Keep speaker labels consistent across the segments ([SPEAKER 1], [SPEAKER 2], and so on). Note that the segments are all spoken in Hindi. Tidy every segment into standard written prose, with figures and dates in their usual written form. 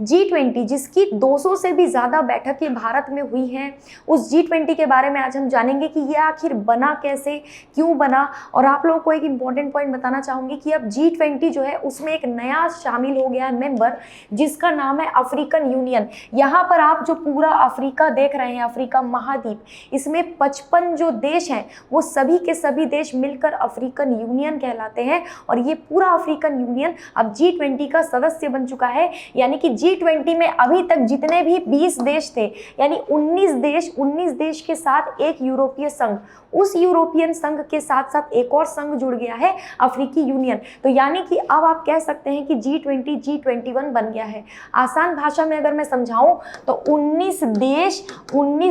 [SPEAKER 1] G20 जिसकी 200 से भी ज़्यादा बैठकें भारत में हुई हैं, उस G20 के बारे में आज हम जानेंगे कि ये आखिर बना कैसे, क्यों बना। और आप लोगों को एक इम्पॉर्टेंट पॉइंट बताना चाहूँगी कि अब G20 जो है उसमें एक नया शामिल हो गया है मेंबर, जिसका नाम है अफ्रीकन यूनियन। यहाँ पर आप जो पूरा अफ्रीका देख रहे हैं, अफ्रीका महाद्वीप, इसमें 55 जो देश हैं वो सभी के सभी देश मिलकर अफ्रीकन यूनियन कहलाते हैं। और ये पूरा अफ्रीकन यूनियन अब G20 का सदस्य बन चुका है। यानी कि G20 में अभी तक जितने भी 20 देश थे, यानी 19 देश के साथ एक यूरोपीय संघ, उस यूरोपियन संघ के साथ साथ एक और संघ जुड़ गया है, अफ्रीकी यूनियन। तो यानी कि अब आप कह सकते हैं कि G20 G21 बन गया है। आसान भाषा में अगर मैं समझाऊं तो 19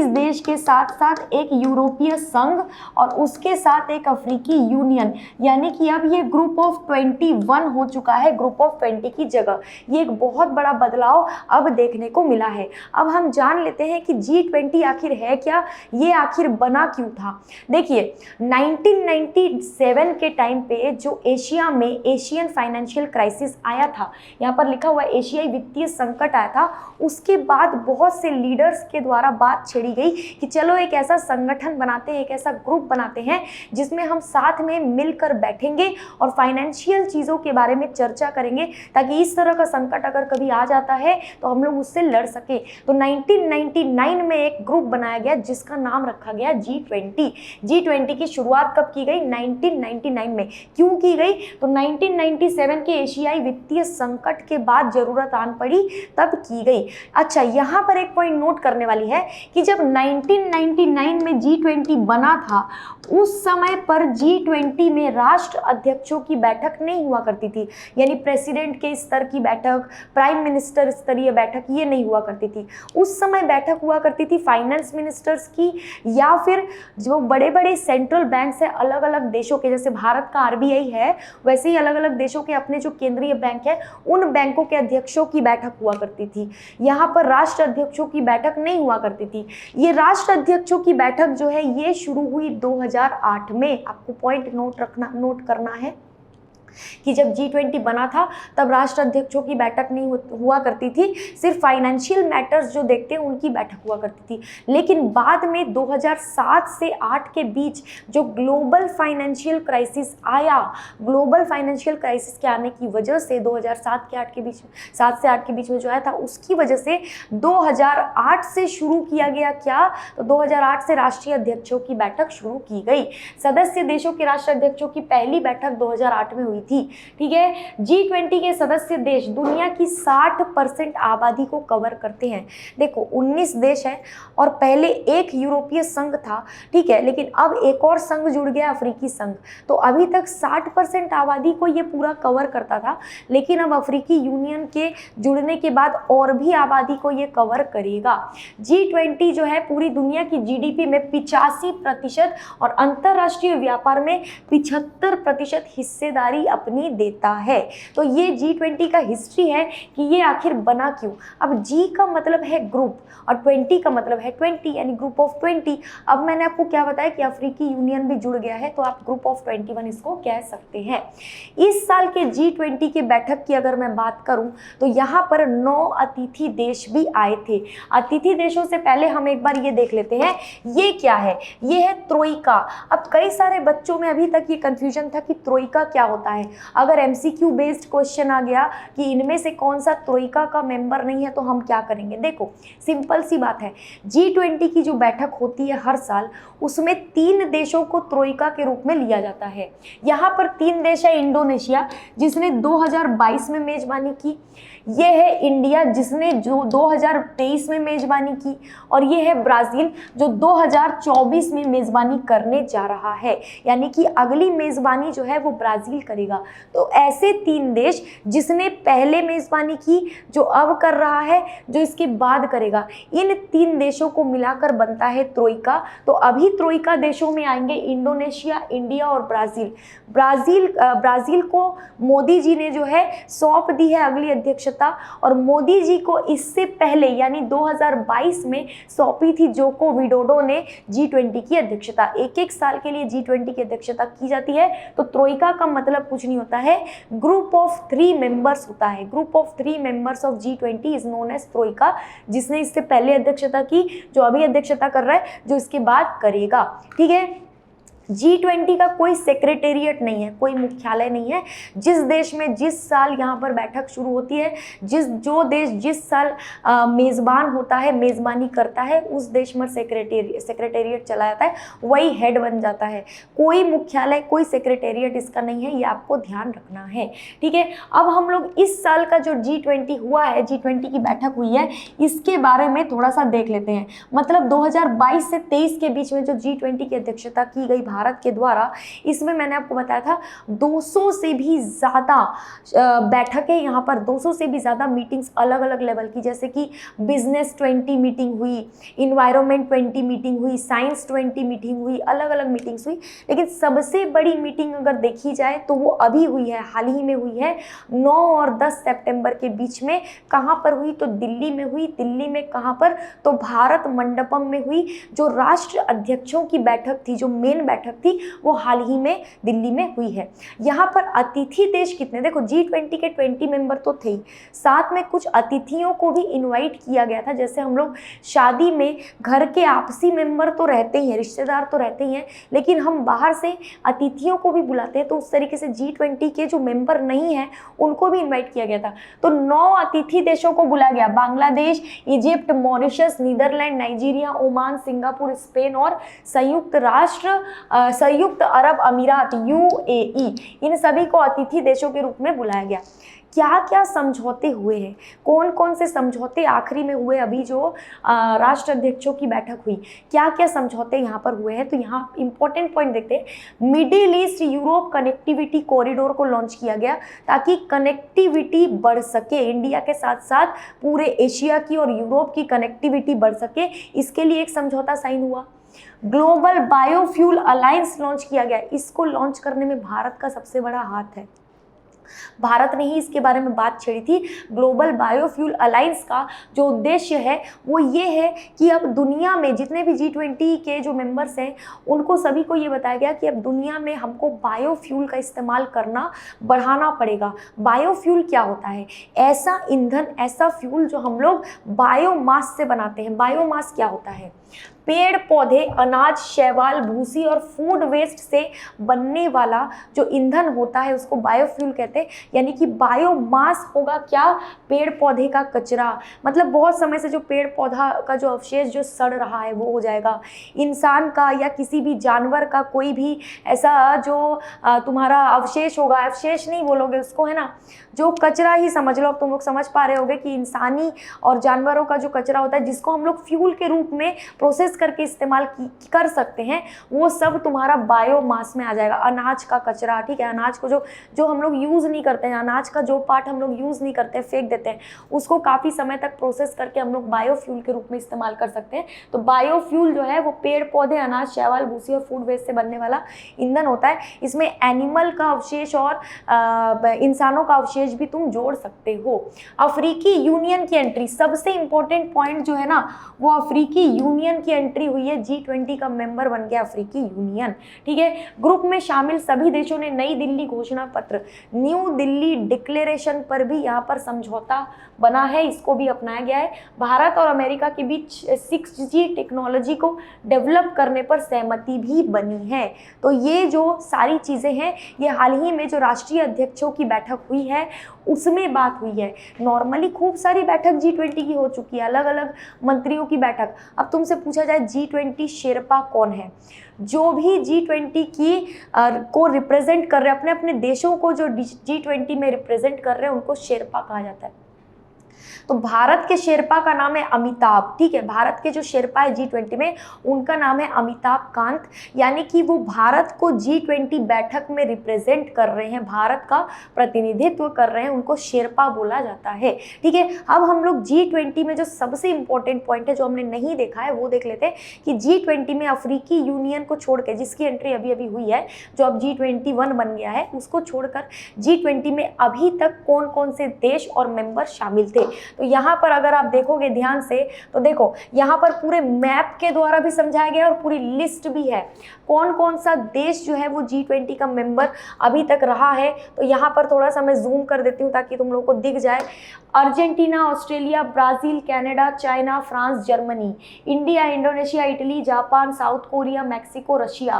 [SPEAKER 1] देश के साथ साथ एक यूरोपीय संघ और उसके साथ एक अफ्रीकी यूनियन, यानी कि अब ये ग्रुप ऑफ 21 हो चुका है, ग्रुप ऑफ 20 की जगह। ये एक बहुत बड़ा बदलाव अब देखने को मिला है। अब हम जान लेते हैं कि G20 आखिर है क्या, ये आखिर बना क्यों था। देखिए 1997 के टाइम पे जो एशिया में एशियन फाइनेंशियल क्राइसिस आया था, यहाँ पर लिखा हुआ एशियाई वित्तीय संकट आया था, उसके बाद बहुत से लीडर्स के द्वारा बात छेड़ी गई कि चलो एक ऐसा संगठन बनाते हैं, एक ऐसा ग्रुप बनाते हैं जिसमें हम साथ में मिलकर बैठेंगे और फाइनेंशियल चीज़ों के बारे में चर्चा करेंगे, ताकि इस तरह का संकट अगर कभी आ जाता है तो हम लोग उससे लड़ सके। तो 1999 में एक ग्रुप बनाया गया जिसका नाम रखा गया G20। G20 की शुरुआत कब की गई? 1999 में। क्यों की गई? तो 1997 के एशियाई वित्तीय संकट के बाद जरूरत आन पड़ी, तब की गई। अच्छा, यहाँ पर एक पॉइंट नोट करने वाली है कि जब 1999 में G20 बना था, उस समय पर G20 में राष्ट्र अध्यक्षों की बैठक नहीं हुआ करती थी, यानी प्रेसिडेंट के स्तर की बैठक, प्राइम मिनिस्टर स्तरीय बैठक, ये नहीं हुआ करती थी। उस समय बैठक हुआ करती थी फाइनेंस मिनिस्टर्स की, या फिर जो बड़े बड़े सेंट्रल बैंक्स है अलग अलग देशों के, जैसे भारत का RBI है, वैसे ही अलग अलग देशों के अपने जो केंद्रीय बैंक है, उन बैंकों के अध्यक्षों की बैठक हुआ करती थी। यहाँ पर राष्ट्र अध्यक्षों की बैठक नहीं हुआ करती थी। ये राष्ट्र अध्यक्षों की बैठक जो है ये शुरू हुई 2008 में। आपको पॉइंट नोट करना है कि जब G20 बना था तब राष्ट्र अध्यक्षों की बैठक नहीं हुआ करती थी, सिर्फ फाइनेंशियल मैटर्स जो देखते हैं उनकी बैठक हुआ करती थी। लेकिन बाद में 2007 से 8 के बीच जो ग्लोबल फाइनेंशियल क्राइसिस आया, ग्लोबल फाइनेंशियल क्राइसिस के आने की वजह से 2007 के 8 के बीच, 7 से 8 के बीच में जो आया था, उसकी वजह से 2008 से शुरू किया गया क्या, तो 2008 से राष्ट्रीय अध्यक्षों की बैठक शुरू की गई। सदस्य देशों के राष्ट्र अध्यक्षों की पहली बैठक 2008 में हुई थी। ठीक है, G20 के सदस्य देश दुनिया की 60% आबादी को कवर करते हैं। देखो 19 देश हैं और पहले एक यूरोपीय संघ था, ठीक है, लेकिन अब एक और संघ जुड़ गया, अफ्रीकी संघ। तो अभी तक 60% आबादी को ये पूरा कवर करता था, लेकिन अब अफ्रीकी यूनियन के जुड़ने के बाद और भी आबादी को ये कवर करेगा। G20 जो है पूरी दुनिया की GDP में 85% और अंतरराष्ट्रीय व्यापार में 75% हिस्सेदारी अपनी देता है। तो ये G20 का हिस्ट्री है कि ये आखिर बना क्यों। अब G का मतलब है ग्रुप और 20 का मतलब है 20, यानी ग्रुप ऑफ 20। अब मैंने आपको क्या बताया कि अफ्रीकी यूनियन भी जुड़ गया है, तो आप ग्रुप ऑफ 21 इसको कह सकते हैं। इस साल के G20 की बैठक की अगर मैं बात करूं तो यहाँ पर 9 अतिथि देश भी आए थे। अतिथि देशों से पहले हम एक बार ये देख लेते हैं ये क्या है। ये है त्रोइका। अब कई सारे बच्चों में अभी तक ये कंफ्यूजन था कि त्रोइका क्या होता है। अगर MCQ बेस्ड क्वेश्चन आ गया कि इनमें से कौन सा त्रोइका का मेंबर नहीं है तो हम क्या करेंगे। देखो सिंपल सी बात है, G20 की जो बैठक होती है हर साल, उसमें 3 देशों को त्रोइका के रूप में लिया जाता है। यहाँ पर 3 देश है, इंडोनेशिया जिसने 2022 में मेजबानी की, ये है इंडिया जिसने जो 2023 में मेजबानी की, और ये है ब्राज़ील जो 2024 में मेजबानी करने जा रहा है। यानी कि अगली मेजबानी जो है वो ब्राज़ील करेगा। तो ऐसे 3 देश जिसने पहले मेजबानी की, जो अब कर रहा है, जो इसके बाद करेगा, इन 3 देशों को मिलाकर बनता है त्रोइका। तो अभी त्रोइका देशों में आएंगे इंडोनेशिया, इंडिया और ब्राज़ील। ब्राज़ील को मोदी जी ने जो है सौंप दी है अगली अध्यक्षता अध्यक्षता और मोदी जी को इससे पहले यानी 2022 में सौंपी थी जोको विडोडो ने G20 की अध्यक्षता। एक एक साल के लिए G20 की अध्यक्षता की जाती है। तो ट्रोइका का मतलब कुछ नहीं होता है, ग्रुप ऑफ 3 मेंबर्स होता है। Group of 3 members of G20 is known as troika, जिसने इससे पहले अध्यक्षता की, जो अभी अध्यक्षता कर रहा है, जो इसके बाद करेगा। ठीक है, G20 का कोई सेक्रेटेरिएट नहीं है, कोई मुख्यालय नहीं है। जिस देश में जिस साल यहाँ पर बैठक शुरू होती है, जो देश जिस साल मेज़बान होता है, मेज़बानी करता है, उस देश में सेक्रेटेरिएट चला जाता है, वही हेड बन जाता है। कोई मुख्यालय, कोई सेक्रेटेरिएट इसका नहीं है, ये आपको ध्यान रखना है। ठीक है, अब हम लोग इस साल का जो G20 हुआ है, G20 की बैठक हुई है, इसके बारे में थोड़ा सा देख लेते हैं। मतलब 2022 से 23 के बीच में जो G20 की अध्यक्षता की गई भारत के द्वारा, इसमें मैंने आपको बताया था 200 से भी ज़्यादा बैठकें, यहाँ पर 200 से भी ज़्यादा मीटिंग्स अलग अलग लेवल की, जैसे कि बिजनेस 20 मीटिंग हुई, इन्वायरमेंट 20 मीटिंग हुई, साइंस 20 मीटिंग हुई, अलग अलग मीटिंग्स हुई। लेकिन सबसे बड़ी मीटिंग अगर देखी जाए तो वो अभी हुई है, हाल ही में हुई है, 9 और 10 सितंबर के बीच में। कहाँ पर हुई? तो दिल्ली में हुई। दिल्ली में कहाँ पर? तो भारत मंडपम में हुई। जो राष्ट्र अध्यक्षों की बैठक थी, जो मेन बैठक थी, वो हाल ही में दिल्ली में हुई है। यहाँ पर अतिथि देश कितने, देखो G20 के 20 मेंबर तो थे ही, साथ में कुछ अतिथियों को भी इनवाइट किया गया था। जैसे हम लोग शादी में घर के आपसी मेंबर तो रहते ही हैं, रिश्तेदार तो रहते ही हैं, लेकिन हम बाहर से अतिथियों को भी बुलाते हैं। तो उस तरीके से G20 के जो मेंबर नहीं हैं उनको भी इन्वाइट किया गया था। तो 9 अतिथि देशों को बुलाया गया, Bangladesh, Egypt, Mauritius, Netherland, Nigeria, Oman, Singapore, Spain और संयुक्त अरब अमीरात UAE, इन सभी को अतिथि देशों के रूप में बुलाया गया। क्या क्या समझौते हुए हैं, कौन कौन से समझौते आखिरी में हुए? अभी जो राष्ट्र अध्यक्षों की बैठक हुई, क्या क्या समझौते यहाँ पर हुए हैं? तो यहाँ इंपॉर्टेंट पॉइंट देखते हैं। Middle east Europe connectivity corridor को लॉन्च किया गया ताकि कनेक्टिविटी बढ़ सके, इंडिया के साथ साथ पूरे एशिया की और यूरोप की कनेक्टिविटी बढ़ सके, इसके लिए एक समझौता साइन हुआ। ग्लोबल बायोफ्यूल अलायंस लॉन्च किया गया। इसको लॉन्च करने में भारत का सबसे बड़ा हाथ है। भारत ने ही इसके बारे में बात छेड़ी थी। ग्लोबल बायोफ्यूल अलायंस का जो उद्देश्य है वो ये है कि अब दुनिया में जितने भी G20 के जो मेंबर्स हैं उनको सभी को ये बताया गया कि अब दुनिया में हमको बायोफ्यूल का इस्तेमाल करना बढ़ाना पड़ेगा। बायोफ्यूल क्या होता है? ऐसा ईंधन, ऐसा फ्यूल जो हम लोग बायोमास से बनाते हैं। बायोमास क्या होता है? पेड़ पौधे, अनाज, शैवाल, भूसी और फूड वेस्ट से बनने वाला जो ईंधन होता है उसको बायोफ्यूल कहते हैं। यानी कि बायोमास होगा क्या? पेड़ पौधे का कचरा, मतलब बहुत समय से जो पेड़ पौधा का जो अवशेष जो सड़ रहा है वो हो जाएगा। इंसान का या किसी भी जानवर का कोई भी ऐसा जो तुम्हारा अवशेष होगा, अवशेष नहीं बोलोगे उसको, है ना, जो कचरा ही समझ लो। अब तुम लोग समझ पा रहे होगे कि इंसानी और जानवरों का जो कचरा होता है जिसको हम लोग फ्यूल के रूप में प्रोसेस करके इस्तेमाल कर सकते हैं, वो सब तुम्हारा बायोमास में आ जाएगा। अनाज का कचरा, ठीक है, अनाज को जो हम लोग यूज़ नहीं करते हैं, अनाज का जो पार्ट हम लोग यूज़ नहीं करते, फेंक देते हैं, उसको काफ़ी समय तक प्रोसेस करके हम लोग बायोफ्यूल के रूप में इस्तेमाल कर सकते हैं। तो बायोफ्यूल जो है वो पेड़ पौधे, अनाज, शैवाल, भूसी और फूड वेस्ट से बनने वाला ईंधन होता है। इसमें एनिमल का अवशेष और इंसानों का अवशेष भी तुम जोड़ सकते हो। अफ्रीकी यूनियन की एंट्री, सबसे इंपॉर्टेंट पॉइंट जो है ना वो अफ्रीकी यूनियन की एंट्री हुई है। G20 का मेंबर बन गया अफ्रीकी यूनियन, ठीक है। ग्रुप में शामिल सभी देशों ने नई दिल्ली घोषणा पत्र, न्यू दिल्ली डिक्लेरेशन पर भी यहाँ पर समझौता बना है, इसको भी अपनाया गया है। भारत और अमेरिका के बीच 6G टेक्नोलॉजी को डेवलप करने पर सहमति भी बनी है। तो ये जो सारी चीज़ें हैं ये हाल ही में जो राष्ट्रीय अध्यक्षों की बैठक हुई है उसमें बात हुई है। नॉर्मली खूब सारी बैठक G20 की हो चुकी है, अलग अलग मंत्रियों की बैठक। अब तुमसे पूछा जाए G20 शेरपा कौन है? जो भी G20 की को रिप्रेजेंट कर रहे हैं, अपने अपने देशों को जो G20 में रिप्रेजेंट कर रहे हैं उनको शेरपा कहा जाता है। तो भारत के शेरपा का नाम है अमिताभ, ठीक है, भारत के जो शेरपा है G20 में उनका नाम है अमिताभ कांत, यानी कि वो भारत को G20 बैठक में रिप्रेजेंट कर रहे हैं, भारत का प्रतिनिधित्व कर रहे हैं, उनको शेरपा बोला जाता है, ठीक है। अब हम लोग G20 में जो सबसे इंपॉर्टेंट पॉइंट है जो हमने नहीं देखा है वो देख लेते हैं कि G20 में अफ्रीकी यूनियन को छोड़ के, जिसकी एंट्री अभी अभी हुई है, जो अब G21 बन गया है, उसको छोड़कर G20 में अभी तक कौन कौन से देश और मेंबर शामिल थे। तो यहाँ पर अगर आप देखोगे ध्यान से तो देखो यहाँ पर पूरे मैप के द्वारा भी समझाया गया और पूरी लिस्ट भी है कौन कौन सा देश जो है वो G20 का मेंबर अभी तक रहा है। तो यहाँ पर थोड़ा सा मैं जूम कर देती हूँ ताकि तुम लोगों को दिख जाए। Argentina, Australia, Brazil, Canada, China, France, Germany, India, Indonesia, Italy, Japan, south Korea, Mexico, Russia,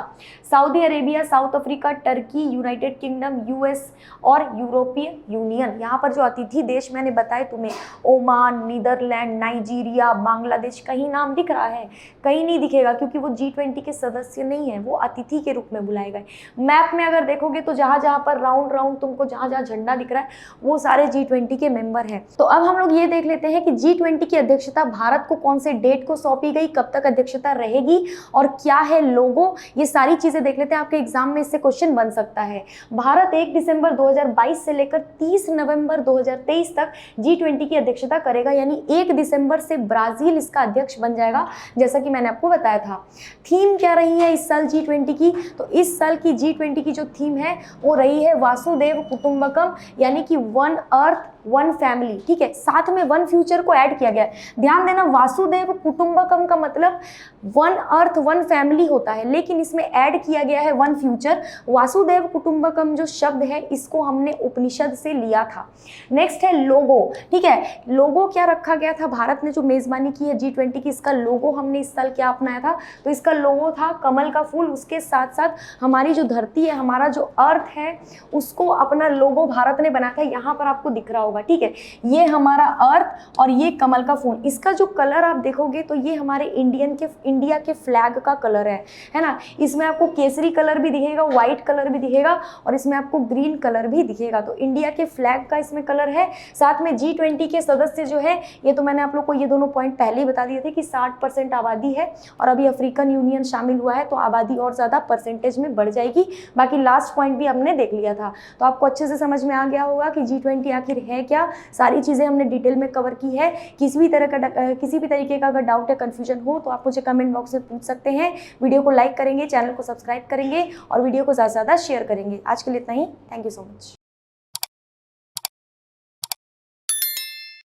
[SPEAKER 1] Saudi Arabia, south Africa, Turkey, United kingdom, US और यूरोपीय यूनियन। यहाँ पर जो अतिथि देश मैंने बताए तुम्हें, ओमान, नीदरलैंड, नाइजीरिया, बांग्लादेश, कहीं नाम दिख रहा है? कहीं नहीं दिखेगा क्योंकि वो G20 के सदस्य नहीं है, वो अतिथि के रूप में बुलाए गए। मैप में अगर देखोगे तो जहाँ जहाँ पर राउंड राउंड तुमको जहाँ जहाँ झंडा दिख रहा है वो सारे G20 के मेंबर हैं। तो अब हम लोग ये देख लेते हैं कि G20 की अध्यक्षता भारत को कौन से डेट को सौंपी गई, कब तक अध्यक्षता रहेगी और क्या है लोगो, ये सारी चीजें देख लेते हैं। आपके एग्जाम में इससे क्वेश्चन बन सकता है। भारत 1 दिसंबर 2022 से लेकर 30 नवंबर 2023 तक G20 की अध्यक्षता करेगा, यानी 1 दिसंबर से ब्राजील इसका अध्यक्ष बन जाएगा, जैसा कि मैंने आपको बताया था। थीम क्या रही है इस साल G20 की? तो इस साल की G20 की जो थीम है वो रही है वासुदेव कुटुंबकम, यानी कि वन अर्थ वन फैमिली, ठीक है। साथ में वन फ्यूचर को ऐड किया गया है। ध्यान देना, वासुदेव कुटुंबकम का मतलब वन अर्थ वन फैमिली होता है, लेकिन इसमें ऐड किया गया है वन फ्यूचर। वासुदेव कुटुंबकम जो शब्द है इसको हमने उपनिषद से लिया था। नेक्स्ट है लोगो, ठीक है। लोगो क्या रखा गया था? भारत ने जो मेजबानी की है G20 की, इसका लोगो हमने इस साल क्या अपनाया था? तो इसका लोगो था कमल का फूल। उसके साथ साथ हमारी जो धरती है, हमारा जो अर्थ है, उसको अपना लोगो भारत ने बनाया था। यहाँ पर आपको दिख रहा होगा, ठीक है, ये हमारा अर्थ और ये कमल का फूल। इसका जो कलर आप देखोगे तो ये हमारे इंडिया के फ्लैग का कलर है ना। इसमें आपको केसरी कलर भी दिखेगा, व्हाइट कलर भी दिखेगा और इसमें आपको ग्रीन कलर भी दिखेगा। तो इंडिया के फ्लैग का इसमें कलर है। साथ में G20 के सदस्य जो है, ये तो मैंने आप लोग को ये दोनों पॉइंट पहले ही बता दिए थे कि 60% आबादी है और अभी अफ्रीकन यूनियन शामिल हुआ है तो आबादी और ज़्यादा परसेंटेज में बढ़ जाएगी। बाकी लास्ट पॉइंट भी हमने देख लिया था, तो आपको अच्छे से समझ में आ गया होगा कि G20 आखिर है क्या। सारी चीज़ें हमने डिटेल में कवर की है। किसी भी तरीके का अगर डाउट या कन्फ्यूजन हो तो आप मुझे कमेंट बॉक्स में पूछ सकते हैं। वीडियो को लाइक करेंगे, चैनल को सब्सक्राइब करेंगे और वीडियो को ज़्यादा से ज़्यादा शेयर करेंगे। आज के लिए इतना ही। Thank you so much.